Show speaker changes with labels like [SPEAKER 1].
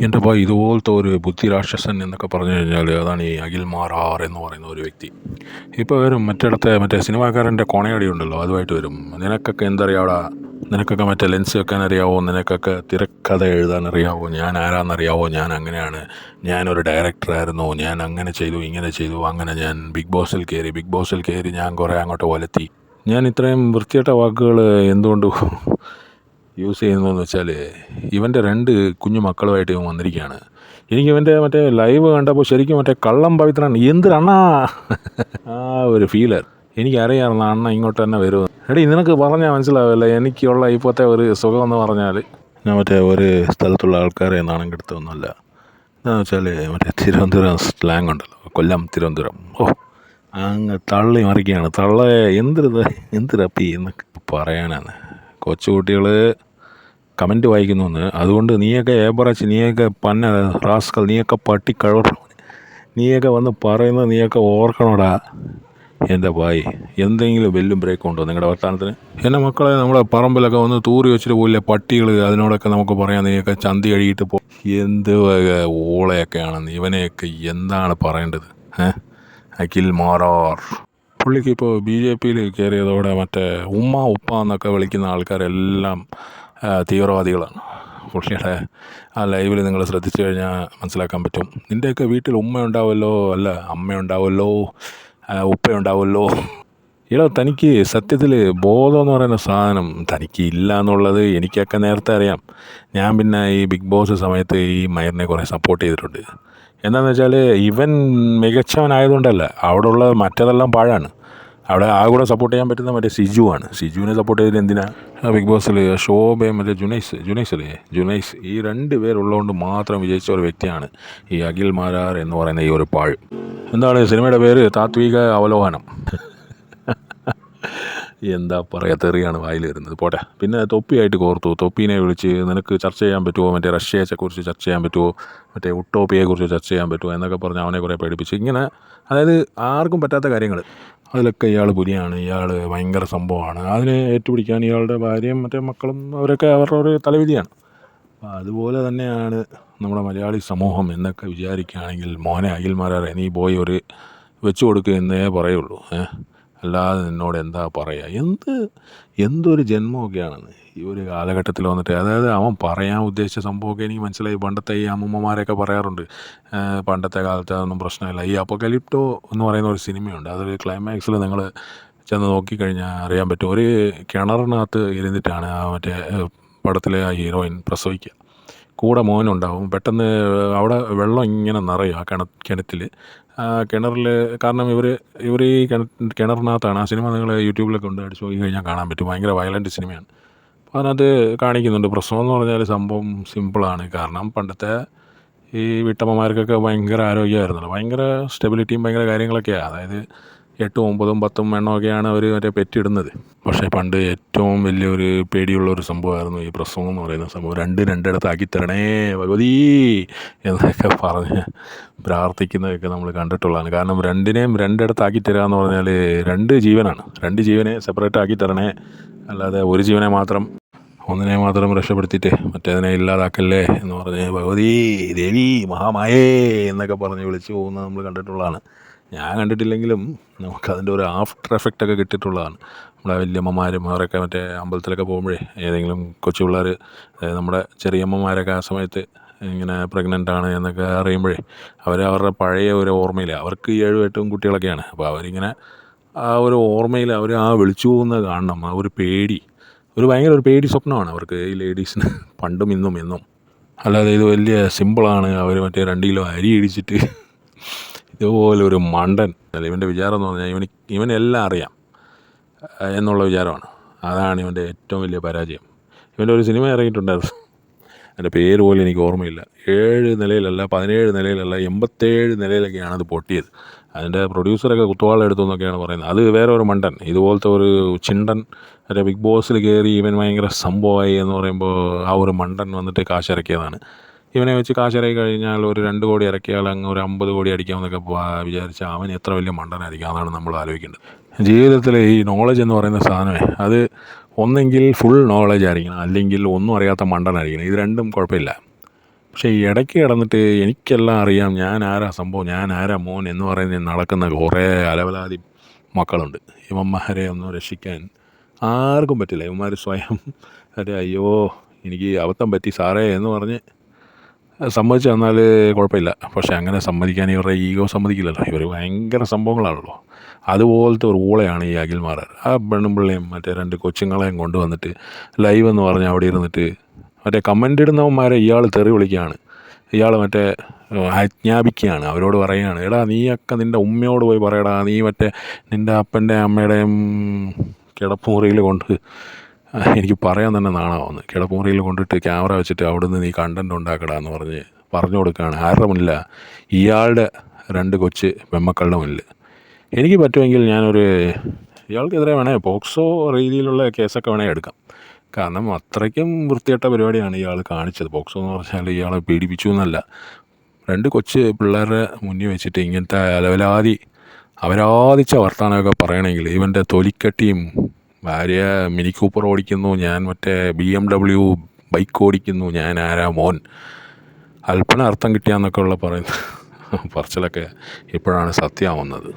[SPEAKER 1] എൻ്റെ അപ്പോൾ ഇതുപോലത്തെ ഒരു ബുദ്ധിരാക്ഷസൻ എന്നൊക്കെ പറഞ്ഞു കഴിഞ്ഞാൽ അതാണ് ഈ അഖിൽ മാരാർ എന്ന് പറയുന്ന ഒരു വ്യക്തി. ഇപ്പോൾ വരും മറ്റേ സിനിമാക്കാരൻ്റെ കൊണയടി ഉണ്ടല്ലോ, അതുമായിട്ട് വരും. നിനക്കൊക്കെ എന്തറിയാവടാ, നിനക്കൊക്കെ മറ്റേ ലെൻസ് വെക്കാൻ അറിയാവോ, നിനക്കൊക്കെ തിരക്കഥ എഴുതാൻ അറിയാവോ, ഞാൻ ആരാന്നറിയാവോ, ഞാൻ അങ്ങനെയാണ്, ഞാനൊരു ഡയറക്ടറായിരുന്നു, ഞാൻ അങ്ങനെ ചെയ്തു ഇങ്ങനെ ചെയ്തു, അങ്ങനെ ഞാൻ ബിഗ് ബോസിൽ കയറി ഞാൻ കുറേ അങ്ങോട്ട് വലത്തി. ഞാൻ ഇത്രയും വൃത്തികെട്ട വാക്കുകൾ എന്തുകൊണ്ട് യൂസ് ചെയ്യുന്നതെന്ന് വെച്ചാൽ, ഇവൻ്റെ 2 കുഞ്ഞു മക്കളുമായിട്ട് ഇവൻ വന്നിരിക്കുകയാണ്. എനിക്ക് ഇവൻ്റെ മറ്റേ ലൈവ് കണ്ടപ്പോൾ ശരിക്കും മറ്റേ കള്ളം പവിത്രൻ എന്തിനണ്ണാ ആ ഒരു ഫീലർ എനിക്കറിയാമായിരുന്നു. അണ്ണ ഇങ്ങോട്ട് തന്നെ വരുമോ. എടീ, നിനക്ക് പറഞ്ഞാൽ മനസ്സിലാവില്ല എനിക്കുള്ള ഇപ്പോഴത്തെ ഒരു സുഖമെന്ന് പറഞ്ഞാൽ, ഞാൻ മറ്റേ ഒരു സ്ഥലത്തുള്ള ആൾക്കാരെ നാണം കെടുത്തൊന്നുമല്ല. എന്താണെന്ന് വെച്ചാൽ മറ്റേ തിരുവനന്തപുരം സ്ലാങ് ഉണ്ടല്ലോ, കൊല്ലം തിരുവനന്തപുരം, അങ്ങ് തള്ളി മറിക്കുകയാണ്. എന്തിരപ്പി എന്നൊക്കെ പറയാനാണ്. കൊച്ചുകുട്ടികൾ കമൻറ്റ് വായിക്കുന്നു. അതുകൊണ്ട് നീയൊക്കെ ഏബറച്ച്, നീയൊക്കെ പന്ന റാസ്കൽ, നീയൊക്കെ പട്ടിക്കഴവ, നീയൊക്കെ വന്ന് പറയുന്നത് നീയൊക്കെ ഓർക്കണോടാ. എൻ്റെ ഭായ്, എന്തെങ്കിലും ബെല്ലും ബ്രേക്കും ഉണ്ടോ നിങ്ങളുടെ വർത്തമാനത്തിന്? എൻ്റെ മക്കളെ, നമ്മുടെ പറമ്പിലൊക്കെ വന്ന് തൂറി വെച്ചിട്ട് പോയില്ലേ പട്ടികൾ, അതിനോടൊക്കെ നമുക്ക് പറയാം നീയൊക്കെ ചന്തി കഴിയിട്ട് എന്ത് ഓളയൊക്കെയാണെന്ന്. ഇവനെയൊക്കെ എന്താണ് പറയേണ്ടത്? അഖിൽ മാരാർ പുള്ളിക്ക് ഇപ്പോൾ BJP കയറിയതോടെ മറ്റേ ഉപ്പ എന്നൊക്കെ വിളിക്കുന്ന ആൾക്കാരെല്ലാം തീവ്രവാദികളാണ്. പുള്ളിയുടെ ആ ലൈവിൽ നിങ്ങൾ ശ്രദ്ധിച്ചു കഴിഞ്ഞാൽ മനസ്സിലാക്കാൻ പറ്റും. നിൻ്റെയൊക്കെ വീട്ടിൽ ഉമ്മ ഉണ്ടാവുമല്ലോ, അല്ല അമ്മ ഉണ്ടാവുമല്ലോ, ഉപ്പ ഉണ്ടാവുമല്ലോ. തനിക്ക് സത്യത്തിൽ ബോധം എന്ന് പറയുന്ന സാധനം തനിക്ക് ഇല്ല എന്നുള്ളത് എനിക്കൊക്കെ നേരത്തെ അറിയാം. ഞാൻ പിന്നെ ഈ ബിഗ് ബോസ് സമയത്ത് ഈ മയറിനെ കുറേ സപ്പോർട്ട് ചെയ്തിട്ടുണ്ട്. എന്താണെന്ന് വെച്ചാൽ ഇവൻ മികച്ചവനായതുകൊണ്ടല്ല, അവിടെ ഉള്ള മറ്റേതെല്ലാം പാഴാണ്. അവിടെ ആ കൂടെ സപ്പോർട്ട് ചെയ്യാൻ പറ്റുന്ന മറ്റേ സിജുവാണ്. സിജുവിനെ സപ്പോർട്ട് ചെയ്തത് എന്തിനാ? ബിഗ് ബോസിൽ ശോഭയും മറ്റേ ജുനൈസ് ഈ 2 പേരുള്ളതുകൊണ്ട് മാത്രം വിജയിച്ച ഒരു വ്യക്തിയാണ് ഈ അഖിൽ മാരാർ എന്ന് പറയുന്ന ഈ ഒരു പാഴ്. എന്താണ് സിനിമയുടെ പേര്? താത്വിക അവലോകനം. എന്താ പറയുക, തെറിയാണ് വായിൽ വരുന്നത്. പോട്ടെ. പിന്നെ തൊപ്പിയായിട്ട് കോർത്തു. തൊപ്പീനെ വിളിച്ച് നിനക്ക് ചർച്ച ചെയ്യാൻ പറ്റുമോ, മറ്റേ റഷ്യയെക്കുറിച്ച് ചർച്ച ചെയ്യാൻ പറ്റുമോ, മറ്റേ ഉട്ടോപ്പിയെക്കുറിച്ച് ചർച്ച ചെയ്യാൻ പറ്റുമോ എന്നൊക്കെ പറഞ്ഞ് അവനെ കുറേ പേടിപ്പിച്ച്, ഇങ്ങനെ അതായത് ആർക്കും പറ്റാത്ത കാര്യങ്ങൾ അതിലൊക്കെ ഇയാൾ പുലിയാണ്, ഇയാൾ ഭയങ്കര സംഭവമാണ്. അതിനെ ഏറ്റുപിടിക്കാൻ ഇയാളുടെ ഭാര്യയും മറ്റേ മക്കളും അവരൊക്കെ അവരുടെ ഒരു തലവിധിയാണ്. അപ്പോൾ അതുപോലെ തന്നെയാണ് നമ്മുടെ മലയാളി സമൂഹം എന്നൊക്കെ വിചാരിക്കുകയാണെങ്കിൽ, മോനെ അഖിൽ മാരാർ, നീ പോയി ഒരു വെച്ചു കൊടുക്കുക എന്നേ പറയുള്ളൂ. അല്ലാതെ നിന്നോട് എന്താ പറയുക? എന്തൊരു ജന്മമൊക്കെയാണെന്ന് ഈ ഒരു കാലഘട്ടത്തിൽ വന്നിട്ട്. അതായത് അവൻ പറയാൻ ഉദ്ദേശിച്ച സംഭവമൊക്കെ എനിക്ക് മനസ്സിലായി. പണ്ടത്തെ ഈ അമ്മൂമ്മമാരൊക്കെ പറയാറുണ്ട്, പണ്ടത്തെ കാലത്ത് അതൊന്നും പ്രശ്നമില്ല. ഈ അപ്പോക്കലിപ്റ്റോ എന്ന് പറയുന്ന ഒരു സിനിമയുണ്ട്. അതൊരു ക്ലൈമാക്സിൽ നിങ്ങൾ ചെന്ന് നോക്കിക്കഴിഞ്ഞാൽ അറിയാൻ പറ്റും. ഒരു കിണറിനകത്ത് ഇരുന്നിട്ടാണ് ആ മറ്റേ പടത്തിലെ ആ ഹീറോയിൻ പ്രസവിക്കുക. കൂടെ മോനുണ്ടാവും. പെട്ടെന്ന് അവിടെ വെള്ളം ഇങ്ങനെ നിറയും ആ കിണറ്റിൽ. കിണറിൽ, കാരണം ഇവർ ഈ കിണറിനകത്താണ്. ആ സിനിമ നിങ്ങൾ യൂട്യൂബിലൊക്കെ ഉണ്ട്, അടിച്ച് നോക്കി കഴിഞ്ഞാൽ കാണാൻ പറ്റും. ഭയങ്കര വയലൻറ്റ് സിനിമയാണ്. അപ്പോൾ അതിനകത്ത് കാണിക്കുന്നുണ്ട്. പ്രസവം എന്ന് പറഞ്ഞാൽ സംഭവം സിമ്പിളാണ്. കാരണം പണ്ടത്തെ ഈ വീട്ടമ്മമാർക്കൊക്കെ ഭയങ്കര ആരോഗ്യമായിരുന്നല്ലോ, ഭയങ്കര സ്റ്റെബിലിറ്റിയും ഭയങ്കര കാര്യങ്ങളൊക്കെയാണ്. അതായത് 8, 9, 10 എണ്ണമൊക്കെയാണ് അവർ മറ്റേ പെറ്റിടുന്നത്. പക്ഷേ പണ്ട് ഏറ്റവും വലിയൊരു പേടിയുള്ളൊരു സംഭവമായിരുന്നു ഈ പ്രസവം എന്ന് പറയുന്ന സംഭവം. 2 ആക്കി തരണേ ഭഗവതീ എന്നൊക്കെ പറഞ്ഞ് പ്രാർത്ഥിക്കുന്നതൊക്കെ നമ്മൾ കണ്ടിട്ടുള്ളതാണ്. കാരണം 2നെയും 2 ആക്കി തരിക എന്ന് പറഞ്ഞാൽ 2 ജീവനാണ്. 2 ജീവനെ സെപ്പറേറ്റ് ആക്കി തരണേ, അല്ലാതെ ഒരു ജീവനെ മാത്രം, ഒന്നിനെ മാത്രം രക്ഷപ്പെടുത്തിയിട്ട് മറ്റേതിനെ ഇല്ലാതാക്കല്ലേ എന്ന് പറഞ്ഞ് ഭഗവതീ ദേവി മഹാമായേ എന്നൊക്കെ പറഞ്ഞ് വിളിച്ചു പോകുന്നത് നമ്മൾ കണ്ടിട്ടുള്ളതാണ്. ഞാൻ കണ്ടിട്ടില്ലെങ്കിലും നമുക്കതിൻ്റെ ഒരു ആഫ്റ്റർ എഫക്റ്റൊക്കെ കിട്ടിയിട്ടുള്ളതാണ്. നമ്മുടെ വലിയമ്മമാരും അവരൊക്കെ മറ്റേ അമ്പലത്തിലൊക്കെ പോകുമ്പോഴേ, ഏതെങ്കിലും കൊച്ചു പിള്ളേർ, അതായത് നമ്മുടെ ചെറിയമ്മമാരൊക്കെ ആ സമയത്ത് ഇങ്ങനെ പ്രഗ്നൻ്റാണ് എന്നൊക്കെ അറിയുമ്പോഴേ അവരുടെ പഴയ ഒരു ഓർമ്മയിൽ, അവർക്ക് 7, 8 കുട്ടികളൊക്കെയാണ്. അപ്പോൾ അവരിങ്ങനെ ആ ഒരു ഓർമ്മയിൽ അവർ ആ വിളിച്ചു പോകുന്നത് കാണണം. ആ ഒരു പേടി, ഭയങ്കര ഒരു പേടി സ്വപ്നമാണ് അവർക്ക്, ഈ ലേഡീസിന്, പണ്ടും ഇന്നും. അല്ലാതെ ഇത് വലിയ സിമ്പിളാണ്. അവർ മറ്റേ 2 കിലോ അരി ഇടിച്ചിട്ട് ഇതുപോലെ ഒരു മണ്ടൻ. ഇവൻ്റെ വിചാരം എന്ന് പറഞ്ഞാൽ ഇവനെല്ലാം അറിയാം എന്നുള്ള വിചാരമാണ്. അതാണ് ഇവൻ്റെ ഏറ്റവും വലിയ പരാജയം. ഇവൻ്റെ ഒരു സിനിമ ഇറങ്ങിയിട്ടുണ്ടായിരുന്നു, അതിൻ്റെ പേര് പോലും എനിക്ക് ഓർമ്മയില്ല. 7 നിലയിലല്ല, 17 നിലയിലല്ല, 87 നിലയിലൊക്കെയാണ് അത് പൊട്ടിയത്. അതിൻ്റെ പ്രൊഡ്യൂസറൊക്കെ കുത്തുവാള എടുത്തു എന്നൊക്കെയാണ് പറയുന്നത്. അത് വേറെ ഒരു മണ്ടൻ, ഇതുപോലത്തെ ഒരു ചിണ്ടൻ മറ്റേ ബിഗ് ബോസിൽ കയറി ഇവൻ ഭയങ്കര സംഭവമായി എന്ന് പറയുമ്പോൾ ആ ഒരു മണ്ടൻ വന്നിട്ട് കാശിറക്കിയതാണ്. ഇവനെ വെച്ച് കാശിറക്കി കഴിഞ്ഞാൽ ഒരു 2 കോടി ഇറക്കിയാൽ അങ്ങ് ഒരു 50 കോടി അടിക്കാമെന്നൊക്കെ വിചാരിച്ചാൽ അവൻ എത്ര വലിയ മണ്ടനായിരിക്കും, അതാണ് നമ്മൾ ആലോചിക്കേണ്ടത്. ജീവിതത്തിൽ ഈ നോളജ് എന്ന് പറയുന്ന സാധനമേ, അത് ഒന്നെങ്കിൽ ഫുൾ നോളജ് ആയിരിക്കണം, അല്ലെങ്കിൽ ഒന്നും അറിയാത്ത മണ്ടനായിരിക്കണം. ഇത് രണ്ടും കുഴപ്പമില്ല. പക്ഷേ ഈ ഇടയ്ക്ക് കിടന്നിട്ട് എനിക്കെല്ലാം അറിയാം, ഞാൻ ആരാ സംഭവം, ഞാൻ ആരാ മോൻ എന്ന് പറയുന്ന നടക്കുന്ന കുറേ അലവലാതി മക്കളുണ്ട്. ഇവന്മാരെ ഒന്നും രക്ഷിക്കാൻ ആർക്കും പറ്റില്ല. ഇവന്മാർ സ്വയം അയ്യോ എനിക്ക് അബദ്ധം പറ്റി സാറേ എന്ന് പറഞ്ഞ് സമ്മതിച്ച് തന്നാൽ കുഴപ്പമില്ല. പക്ഷേ അങ്ങനെ സമ്മതിക്കാൻ ഇവരുടെ ഈഗോ സമ്മതിക്കില്ലല്ലോ. ഇവർ ഭയങ്കര സംഭവങ്ങളാണല്ലോ. അതുപോലത്തെ ഒരു ഊളയാണ് ഈ അഖിൽമാരാർ. ആ പെണ്ണും പിള്ളയും മറ്റേ 2 കൊച്ചുങ്ങളെയും കൊണ്ടുവന്നിട്ട് ലൈവ് എന്ന് പറഞ്ഞ് അവിടെ ഇരുന്നിട്ട് മറ്റേ കമൻ്റ് ഇടുന്നവന്മാരെ ഇയാൾ തെറി വിളിക്കുകയാണ്. ഇയാൾ മറ്റേ ആജ്ഞാപിക്കുകയാണ്, അവരോട് പറയുകയാണ്, എടാ നീയൊക്കെ നിൻ്റെ ഉമ്മയോട് പോയി പറയടാ, നീ മറ്റേ നിൻ്റെ അപ്പൻ്റെ അമ്മയുടെയും കിടപ്പുമുറിയിൽ കൊണ്ട്, എനിക്ക് പറയാൻ തന്നെ നാണമാവുന്നു, കിടപ്പുമുറിയിൽ കൊണ്ടിട്ട് ക്യാമറ വെച്ചിട്ട് അവിടുന്ന് നീ കണ്ടൻറ് ഉണ്ടാക്കടാ എന്ന് പറഞ്ഞു കൊടുക്കുകയാണ്. ആരുടെ മുന്നില്ല? ഇയാളുടെ 2 കൊച്ച് പെമ്മക്കളുടെ മുന്നിൽ. എനിക്ക് പറ്റുമെങ്കിൽ ഇയാൾക്കെതിരെ പോക്സോ രീതിയിലുള്ള കേസൊക്കെ എടുക്കാം. കാരണം അത്രയ്ക്കും വൃത്തികെട്ട പരിപാടിയാണ് ഇയാൾ കാണിച്ചത്. പോക്സോ എന്ന് പറഞ്ഞാൽ ഇയാളെ പീഡിപ്പിച്ചു എന്നല്ല, 2 കൊച്ച് പിള്ളേരുടെ മുന്നിൽ വെച്ചിട്ട് ഇങ്ങനത്തെ അപരാധിച്ച വർത്തമാനമൊക്കെ പറയണമെങ്കിൽ ഇവൻ്റെ തൊലിക്കട്ടിയും, ഭാര്യ മിനി കൂപ്പർ ഓടിക്കുന്നു, ഞാൻ മറ്റേ BMW ബൈക്ക് ഓടിക്കുന്നു, ഞാൻ ആരാ മോൻ, അല്പന അർത്ഥം കിട്ടിയാന്നൊക്കെ ഉള്ള പറയുന്ന പറച്ചിലൊക്കെ ഇപ്പോഴാണ് സത്യമാവുന്നത്.